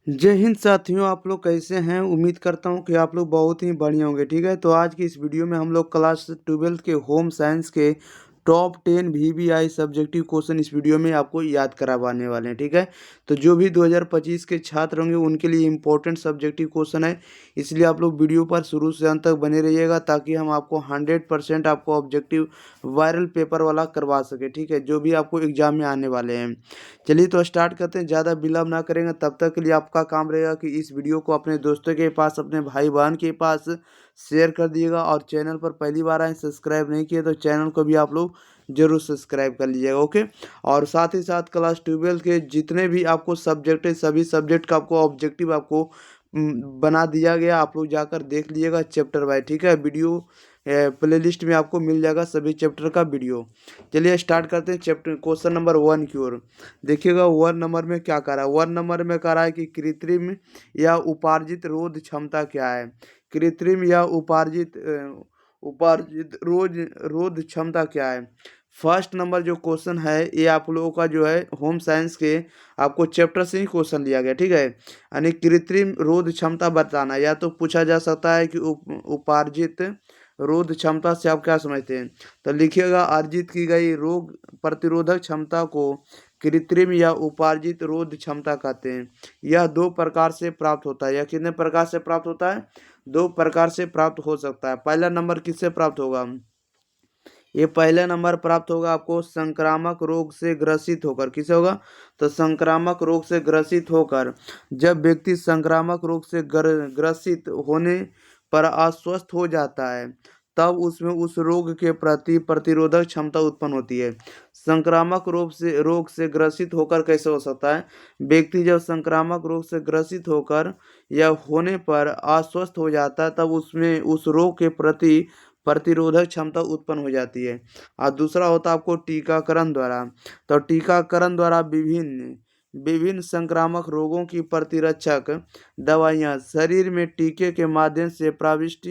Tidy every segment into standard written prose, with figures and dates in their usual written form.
जय हिंद साथियों, आप लोग कैसे हैं? उम्मीद करता हूं कि आप लोग बहुत ही बढ़िया होंगे। ठीक है, तो आज की इस वीडियो में हम लोग क्लास 12th के होम साइंस के टॉप 10 VBI सब्जेक्टिव क्वेश्चन इस वीडियो में आपको याद करवाने वाले हैं। ठीक है, तो जो भी 2025 के छात्र होंगे उनके लिए इम्पोर्टेंट सब्जेक्टिव क्वेश्चन है, इसलिए आप लोग वीडियो पर शुरू से अंत तक बने रहिएगा ताकि हम आपको 100% आपको ऑब्जेक्टिव वायरल पेपर वाला करवा सके। ठीक है, जो भी आपको एग्जाम में आने वाले हैं। चलिए तो स्टार्ट करते हैं, ज़्यादा विलम्ब ना करेंगे। तब तक के लिए आपका काम रहेगा कि इस वीडियो को अपने दोस्तों के पास, अपने भाई बहन के पास शेयर कर दिएगा। और चैनल पर पहली बार आए, सब्सक्राइब नहीं किए तो चैनल को भी आप लोग जरूर सब्सक्राइब कर लीजिएगा। ओके, और साथ ही साथ क्लास 12 के जितने भी आपको सब्जेक्ट है, सभी सब्जेक्ट का आपको ऑब्जेक्टिव आपको बना दिया गया। आप लोग जाकर देख लीजिएगा चैप्टर वाइज। ठीक है, वीडियो प्लेलिस्ट में आपको मिल जाएगा सभी चैप्टर का वीडियो। चलिए स्टार्ट करते हैं चैप्टर क्वेश्चन नंबर 1 की ओर। देखिएगा 1 नंबर में क्या कह रहा है। 1 नंबर में कह रहा है कि कृत्रिम या उपार्जित रोध क्षमता क्या है। कृत्रिम या उपार्जित रोध क्षमता क्या है। फर्स्ट नंबर जो क्वेश्चन है ये आप लोगों का जो है होम साइंस के आपको चैप्टर से ही क्वेश्चन लिया गया। ठीक है, यानी कृत्रिम रोध क्षमता बताना, या तो पूछा जा सकता है कि उपार्जित रोध क्षमता से आप क्या समझते हैं। तो लिखिएगा अर्जित की गई रोग प्रतिरोधक क्षमता को कृत्रिम या उपार्जित रोध क्षमता कहते हैं। यह दो प्रकार से प्राप्त होता है। यह कितने प्रकार से प्राप्त होता है? दो प्रकार से प्राप्त हो सकता है। पहला नंबर किससे प्राप्त होगा? ये पहला नंबर प्राप्त होगा आपको संक्रामक रोग से ग्रसित होकर। किसे होगा? तो संक्रामक रोग से ग्रसित होकर। जब व्यक्ति संक्रामक रोग से ग्रसित होने पर अस्वस्थ हो जाता है तब उसमें उस रोग के प्रति प्रतिरोधक क्षमता उत्पन्न होती है। संक्रामक रोग से ग्रसित होकर कैसे हो सकता है? व्यक्ति जब संक्रामक रोग से ग्रसित होकर या होने पर अस्वस्थ हो जाता है तब उसमें उस रोग के प्रति प्रतिरोधक क्षमता उत्पन्न हो जाती है। और दूसरा होता है आपको टीकाकरण द्वारा। तो टीकाकरण द्वारा विभिन्न विभिन्न संक्रामक रोगों की प्रतिरक्षक दवाइयाँ शरीर में टीके के माध्यम से प्रविष्ट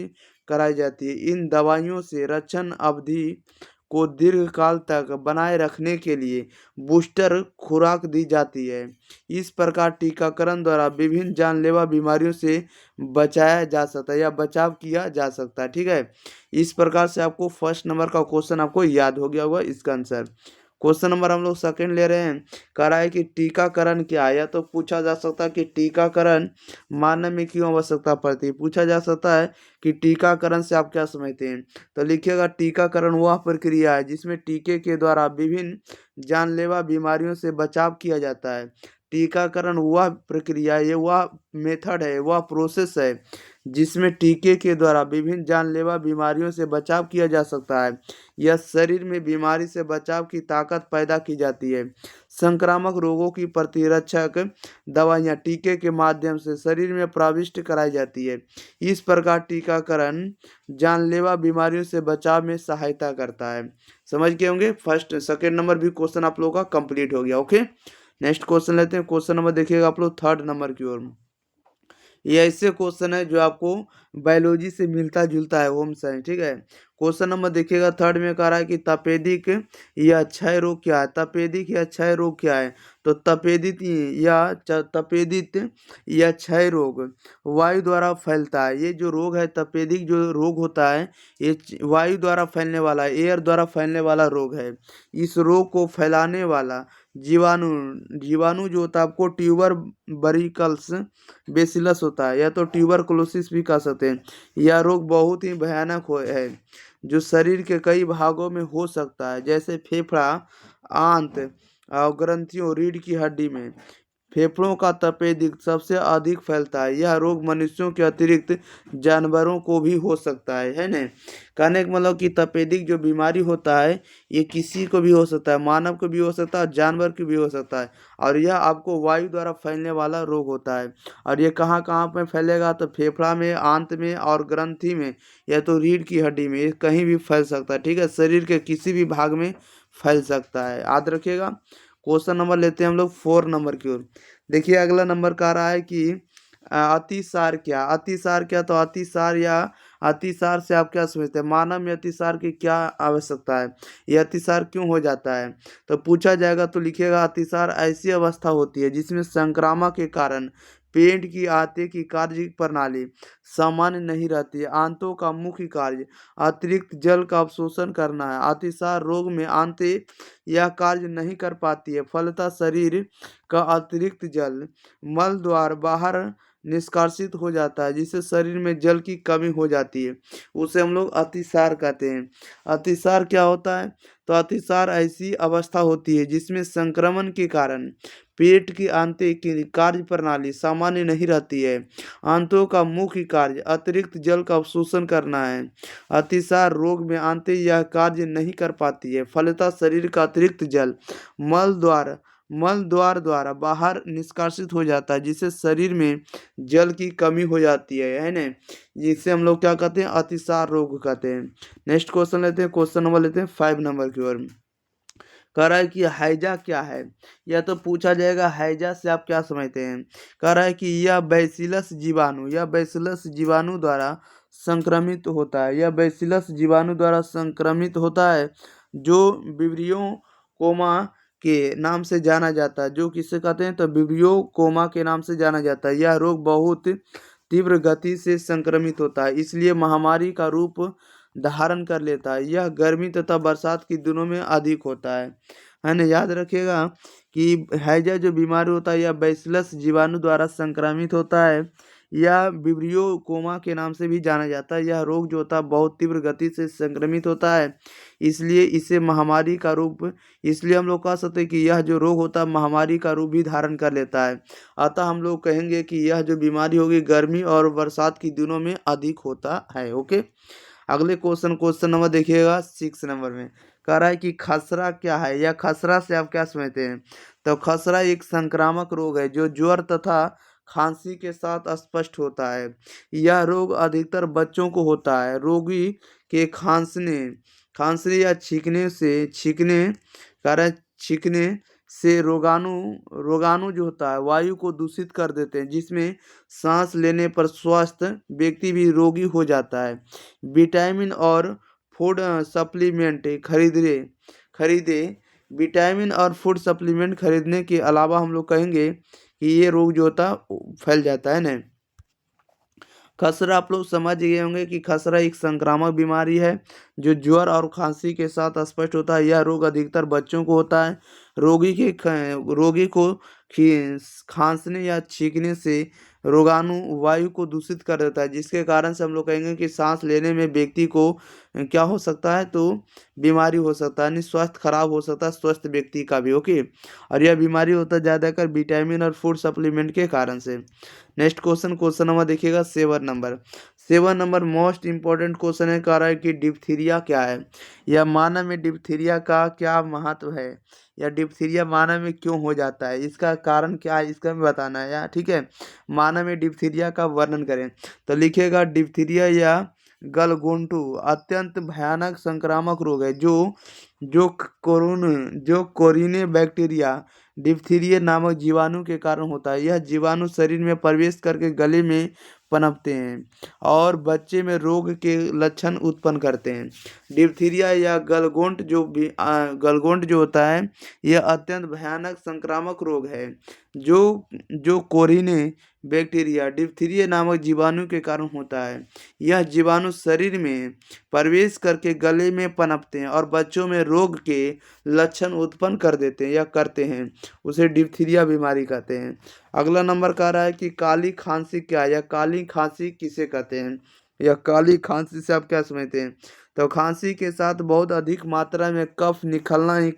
कराई जाती है। इन दवाइयों से रक्षण अवधि को दीर्घकाल तक बनाए रखने के लिए बूस्टर खुराक दी जाती है। इस प्रकार टीकाकरण द्वारा विभिन्न जानलेवा बीमारियों से बचाया जा सकता है या बचाव किया जा सकता है। ठीक है, इस प्रकार से आपको फर्स्ट नंबर का क्वेश्चन आपको याद हो गया होगा इसका आंसर। क्वेश्चन नंबर हम लोग सेकंड ले रहे हैं। कह रहा है कि टीकाकरण क्या है। या तो पूछा जा सकता है कि टीकाकरण मानव में क्यों आवश्यकता पड़ती है। पूछा जा सकता है कि टीकाकरण से आप क्या समझते हैं। तो लिखिएगा टीकाकरण वह प्रक्रिया है जिसमें टीके के द्वारा विभिन्न जानलेवा बीमारियों से बचाव किया जाता है। टीकाकरण वह प्रक्रिया है, ये वह मेथड है, वह प्रोसेस है जिसमें टीके के द्वारा विभिन्न जानलेवा बीमारियों से बचाव किया जा सकता है। यह शरीर में बीमारी से बचाव की ताकत पैदा की जाती है। संक्रामक रोगों की प्रतिरक्षक दवाइयाँ टीके के माध्यम से शरीर में प्रविष्ट कराई जाती है। इस प्रकार टीकाकरण जानलेवा बीमारियों से बचाव में सहायता करता है। समझ गए होंगे। फर्स्ट सेकेंड नंबर भी क्वेश्चन आप लोगों का कंप्लीट हो गया। ओके, नेक्स्ट क्वेश्चन लेते हैं। क्वेश्चन नंबर देखिएगा आप लोग थर्ड नंबर की ओर। ये ऐसे क्वेश्चन है जो आपको बायोलॉजी से मिलता जुलता है, होम साइंस। ठीक है, क्वेश्चन नंबर देखिएगा थर्ड में कह रहा है कि तपेदिक या क्षय रोग क्या है। तपेदिक या क्षय रोग क्या है। तो तपेदित या क्षय रोग वायु द्वारा फैलता है। ये जो रोग है, तपेदिक जो रोग होता है, ये वायु द्वारा फैलने वाला है, एयर द्वारा फैलने वाला रोग है। इस रोग को फैलाने वाला जीवाणु जीवाणु जो होता है आपको ट्यूबर बरिकल्स बेसिलस होता है, या तो ट्यूबरकुलोसिस भी कह सकते हैं। यह रोग बहुत ही भयानक है जो शरीर के कई भागों में हो सकता है, जैसे फेफड़ा, आंत और ग्रंथियों, रीढ़ की हड्डी में। फेफड़ों का तपेदिक सबसे अधिक फैलता है। यह रोग मनुष्यों के अतिरिक्त जानवरों को भी हो सकता है ना। कहने का मतलब कि तपेदिक जो बीमारी होता है ये किसी को भी हो सकता है, मानव को भी हो सकता है, जानवर को भी हो सकता है। और यह आपको वायु द्वारा फैलने वाला रोग होता है। और ये कहाँ कहाँ पे फैलेगा? तो फेफड़ा में, आंत में और ग्रंथि में, या तो रीढ़ की हड्डी में, ये कहीं भी फैल सकता है। ठीक है, शरीर के किसी भी भाग में फैल सकता है, याद रखिएगा। क्वेश्चन नंबर लेते हैं हम लोग 4 नंबर की ओर। देखिए अगला नंबर कह रहा है कि अतिसार क्या। अतिसार क्या? तो अतिसार या अतिसार से आप क्या समझते हैं? मानव में अतिसार की क्या आवश्यकता है, ये अतिसार क्यों हो जाता है। तो पूछा जाएगा तो लिखिएगा अतिसार ऐसी अवस्था होती है जिसमें संक्रामक के कारण पेट की आंतें की कार्य प्रणाली सामान्य नहीं रहती है। आंतों का मुख्य कार्य अतिरिक्त जल का अवशोषण करना है। अतिसार रोग में आंतें यह कार्य नहीं कर पाती है, फलतः शरीर का अतिरिक्त जल मल द्वारा बाहर निष्कासित हो जाता है, जिससे शरीर में जल की कमी हो जाती है। उसे हम लोग अतिसार कहते हैं। अतिसार क्या होता है? तो अतिसार ऐसी अवस्था होती है जिसमें संक्रमण के कारण पेट की आंतें की कार्य प्रणाली सामान्य नहीं रहती है। आंतों का मुख्य कार्य अतिरिक्त जल का अवशोषण करना है। अतिसार रोग में आंतें यह कार्य नहीं कर पाती है, फलतः शरीर का अतिरिक्त जल मल द्वार द्वारा बाहर निष्कासित हो जाता है, जिससे शरीर में जल की कमी हो जाती है ना। जिससे हम लोग क्या कहते हैं? अतिसार रोग कहते हैं। नेक्स्ट क्वेश्चन लेते हैं, क्वेश्चन नंबर लेते हैं 5 नंबर की ओर। कह रहा है कि हैजा क्या है? यह तो पूछा जाएगा हैजा से आप क्या समझते हैं। कह रहा है कि यह बैसिलस जीवाणु द्वारा संक्रमित होता है। यह बैसिलस जीवाणु द्वारा संक्रमित होता है, जो विब्रियो कोमा के नाम से जाना जाता है। जो किसे कहते हैं? तो विब्रियो कोमा के नाम से जाना जाता है। यह रोग बहुत तीव्र गति से संक्रमित होता है, इसलिए महामारी का रूप धारण कर लेता है। यह गर्मी तथा बरसात के दिनों में अधिक होता है ना। याद रखिएगा कि हैजा जो बीमारी होता है यह बैसिलस जीवाणु द्वारा संक्रमित होता है। यह विब्रियो कोमा के नाम से भी जाना जाता है। यह रोग जो होता है बहुत तीव्र गति से संक्रमित होता है, इसलिए इसे महामारी का रूप इसलिए हम लोग कह सकते हैं कि यह जो रोग होता है महामारी का रूप भी धारण कर लेता है। अतः हम लोग कहेंगे कि यह जो बीमारी होगी गर्मी और बरसात के दिनों में अधिक होता है। ओके, अगले क्वेश्चन नंबर देखिएगा 6 नंबर में। कह रहा है कि खसरा क्या है? या खसरा से आप क्या समझते हैं? तो खसरा एक संक्रामक रोग है जो ज्वर तथा खांसी के साथ स्पष्ट होता है। यह रोग अधिकतर बच्चों को होता है। रोगी के खांसने या छींकने से रोगाणु जो होता है वायु को दूषित कर देते हैं, जिसमें सांस लेने पर स्वस्थ व्यक्ति भी रोगी हो जाता है। विटामिन और फूड सप्लीमेंट खरीदे विटामिन और फूड सप्लीमेंट खरीदने के अलावा हम लोग कहेंगे कि ये रोग जो होता है फैल जाता है ना। खसरा आप लोग समझ गए होंगे कि खसरा एक संक्रामक बीमारी है जो ज्वर और खांसी के साथ स्पष्ट होता है। यह रोग अधिकतर बच्चों को होता है। रोगी को खांसने या छींकने से रोगाणु वायु को दूषित कर देता है, जिसके कारण से हम लोग कहेंगे कि सांस लेने में व्यक्ति को क्या हो सकता है? तो बीमारी हो सकता है, यानी स्वास्थ्य खराब हो सकता है स्वस्थ व्यक्ति का भी। ओके, और यह बीमारी होता है ज़्यादातर विटामिन और फूड सप्लीमेंट के कारण से। नेक्स्ट क्वेश्चन नंबर देखिएगा 7 नंबर मोस्ट इंपॉर्टेंट क्वेश्चन है। कह रहा है कि डिप्थीरिया क्या है? या मानव में डिप्थीरिया का क्या महत्व है? या डिप्थीरिया मानव में क्यों हो जाता है? इसका कारण क्या है इसका भी बताना है यार, ठीक है। मानव में डिप्थीरिया का वर्णन करें तो लिखिएगा डिप्थीरिया या गलगोंटू अत्यंत भयानक संक्रामक रोग है जो कोरिने बैक्टीरिया डिप्थीरिया नामक जीवाणु के कारण होता है। यह जीवाणु शरीर में प्रवेश करके गले में पनपते हैं और बच्चे में रोग के लक्षण उत्पन्न करते हैं। डिप्थीरिया या गलगोंट जो होता है यह अत्यंत भयानक संक्रामक रोग है जो कोरिने बैक्टीरिया डिप्थीरिया नामक जीवाणु के कारण होता है। यह जीवाणु शरीर में प्रवेश करके गले में पनपते हैं और बच्चों में रोग के लक्षण उत्पन्न कर देते हैं या करते हैं। उसे डिप्थीरिया बीमारी कहते हैं। अगला नंबर कह रहा है कि काली खांसी क्या है? या काली खांसी किसे कहते हैं? या काली खांसी से आप क्या समझते हैं? तो खांसी के साथ बहुत अधिक मात्रा में कफ निकलना ही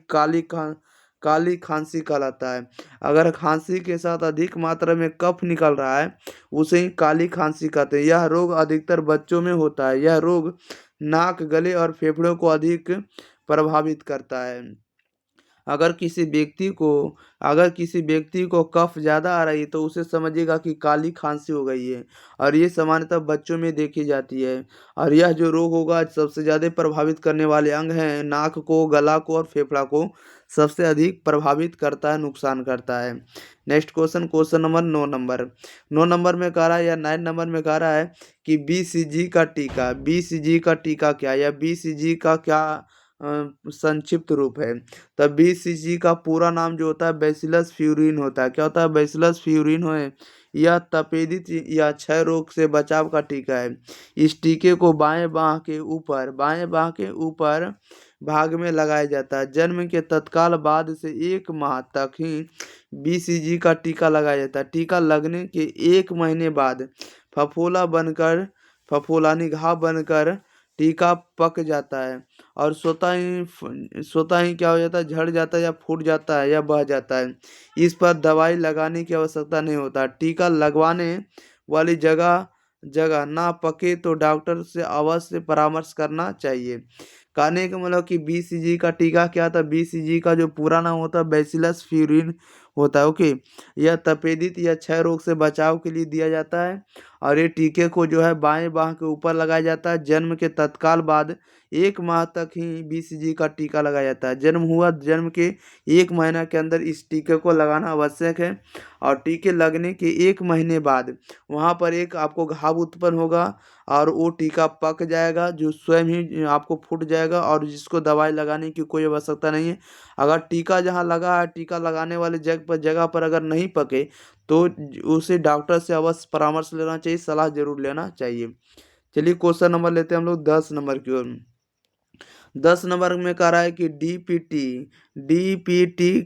काली खांसी कहलाता है। अगर खांसी के साथ अधिक मात्रा में कफ निकल रहा है उसे ही काली खांसी कहते हैं। यह रोग अधिकतर बच्चों में होता है। यह रोग नाक, गले और फेफड़ों को अधिक प्रभावित करता है। अगर किसी व्यक्ति को कफ ज़्यादा आ रही है तो उसे समझिएगा कि काली खांसी हो गई है, और ये सामान्यतः बच्चों में देखी जाती है। और यह जो रोग होगा सबसे ज़्यादा प्रभावित करने वाले अंग हैं नाक को, गला को और फेफड़ा को सबसे अधिक प्रभावित करता है, नुकसान करता है। नेक्स्ट क्वेश्चन नंबर 9 नंबर में कह रहा है या 9 नंबर में कह रहा है कि BCG का टीका क्या है? या BCG का क्या संक्षिप्त रूप है? तब BCG का पूरा नाम जो होता है बैसिलस फ्यूरिन होता है। क्या होता है? बैसिलस फ्यूरिन है। यह तपेदिक या क्षय रोग से बचाव का टीका है। इस टीके को बाएं बाह के ऊपर भाग में लगाया जाता है। जन्म के तत्काल बाद से 1 माह तक ही बीसीजी का टीका लगाया जाता है। टीका लगने के 1 महीने बाद फफोलानी घाव बनकर टीका पक जाता है और स्वतः ही क्या हो जाता है, झड़ जाता है या फूट जाता है या बह जाता है। इस पर दवाई लगाने की आवश्यकता नहीं होता। टीका लगवाने वाली जगह जगह ना पके तो डॉक्टर से अवश्य परामर्श करना चाहिए। कहने का मतलब कि बीसीजी का टीका क्या था, बीसीजी का जो पूरा नाम होता है बैसिलस फ्यूरिन होता है। ओके, यह तपेदिक या क्षय रोग से बचाव के लिए दिया जाता है और ये टीके को जो है बाएं बाह के ऊपर लगाया जाता है। जन्म के तत्काल बाद 1 माह तक ही बीसीजी का टीका लगाया जाता है। जन्म के 1 महीना के अंदर इस टीके को लगाना आवश्यक है और टीके लगने के 1 महीने बाद वहाँ पर एक आपको घाव उत्पन्न होगा और वो टीका पक जाएगा, जो स्वयं ही आपको फूट जाएगा और जिसको दवाई लगाने की कोई आवश्यकता नहीं है। अगर टीका जहाँ लगा है, टीका लगाने वाले जगह पर अगर नहीं पके तो उसे डॉक्टर से अवश्य परामर्श लेना चाहिए, सलाह जरूर लेना चाहिए। चलिए क्वेश्चन नंबर लेते हैं हम लोग 10 नंबर की ओर। 10 नंबर में कह रहा है कि डीपीटी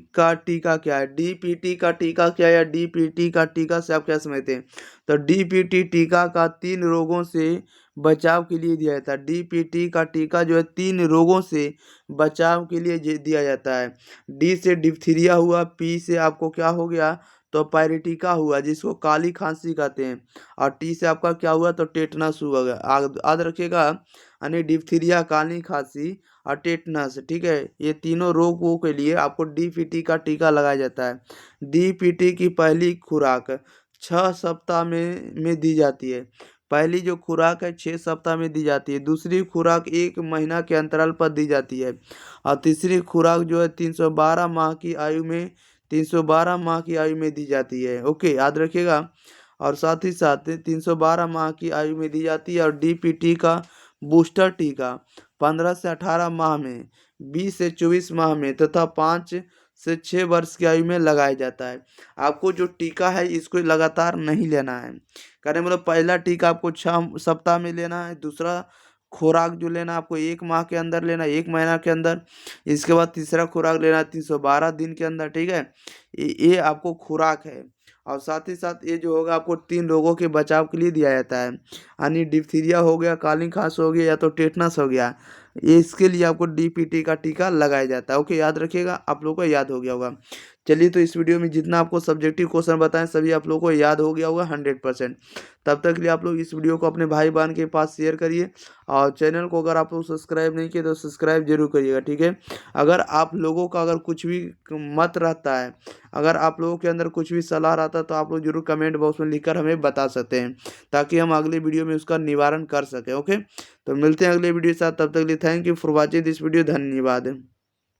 का टीका क्या है। डीपीटी का टीका क्या है या डीपीटी का टीका से आप क्या समझते हैं। तो डीपीटी टीका का 3 रोगों से बचाव के लिए दिया जाता है। डीपीटी का टीका जो है 3 रोगों से बचाव के लिए दिया जाता है। डी से डिप्थीरिया हुआ, पी से आपको क्या हो गया तो पायरिटिका हुआ जिसको काली खांसी कहते हैं, और टी से आपका क्या हुआ तो टेटनस हुआ। याद रखिएगा, यानी डिप्थीरिया, काली खांसी और टेटनस, ठीक है, ये तीनों रोगों के लिए आपको डीपीटी का टीका लगाया जाता है। डीपीटी की पहली खुराक 6 सप्ताह में दी जाती है। पहली जो खुराक है 6 सप्ताह में दी जाती है। दूसरी खुराक 1 महीना के अंतराल पर दी जाती है और तीसरी खुराक जो है 312 माह की आयु में 312 माह की आयु में दी जाती है। ओके, याद रखिएगा। और साथ ही साथ 312 माह की आयु में दी जाती है। और डीपीटी का बूस्टर टीका 15 से 18 माह में, 20 से 24 माह में तथा 5 से 6 वर्ष की आयु में लगाया जाता है। आपको जो टीका है इसको लगातार नहीं लेना है। कहने मतलब पहला टीका आपको 6 सप्ताह में लेना है, दूसरा खुराक जो लेना आपको 1 माह के अंदर लेना, 1 महीना के अंदर। इसके बाद तीसरा खुराक लेना 312 दिन के अंदर, ठीक है। ये आपको खुराक है। और साथ ही साथ ये जो होगा आपको 3 रोगों के बचाव के लिए दिया जाता है, यानी डिप्थीरिया हो गया, काली खांसी हो गया या तो टेटनस हो गया, ये इसके लिए आपको डीपीटी का टीका लगाया जाता है। ओके, याद रखिएगा, आप लोगों को याद हो गया होगा। चलिए, तो इस वीडियो में जितना आपको सब्जेक्टिव क्वेश्चन बताएं सभी आप लोगों को याद हो गया होगा 100%। तब तक के लिए आप लोग इस वीडियो को अपने भाई बहन के पास शेयर करिए और चैनल को अगर आप लोग सब्सक्राइब नहीं किए तो सब्सक्राइब जरूर करिएगा, ठीक है। अगर आप लोगों का अगर कुछ भी मत रहता है, अगर आप लोगों के अंदर कुछ भी सलाह रहता है तो आप लोग जरूर कमेंट बॉक्स में लिखकर हमें बता सकते हैं ताकि हम अगले वीडियो में उसका निवारण कर सकें। ओके, तो मिलते हैं अगले वीडियो के साथ, तब तक के लिए thank you for watching this video, धन्यवाद।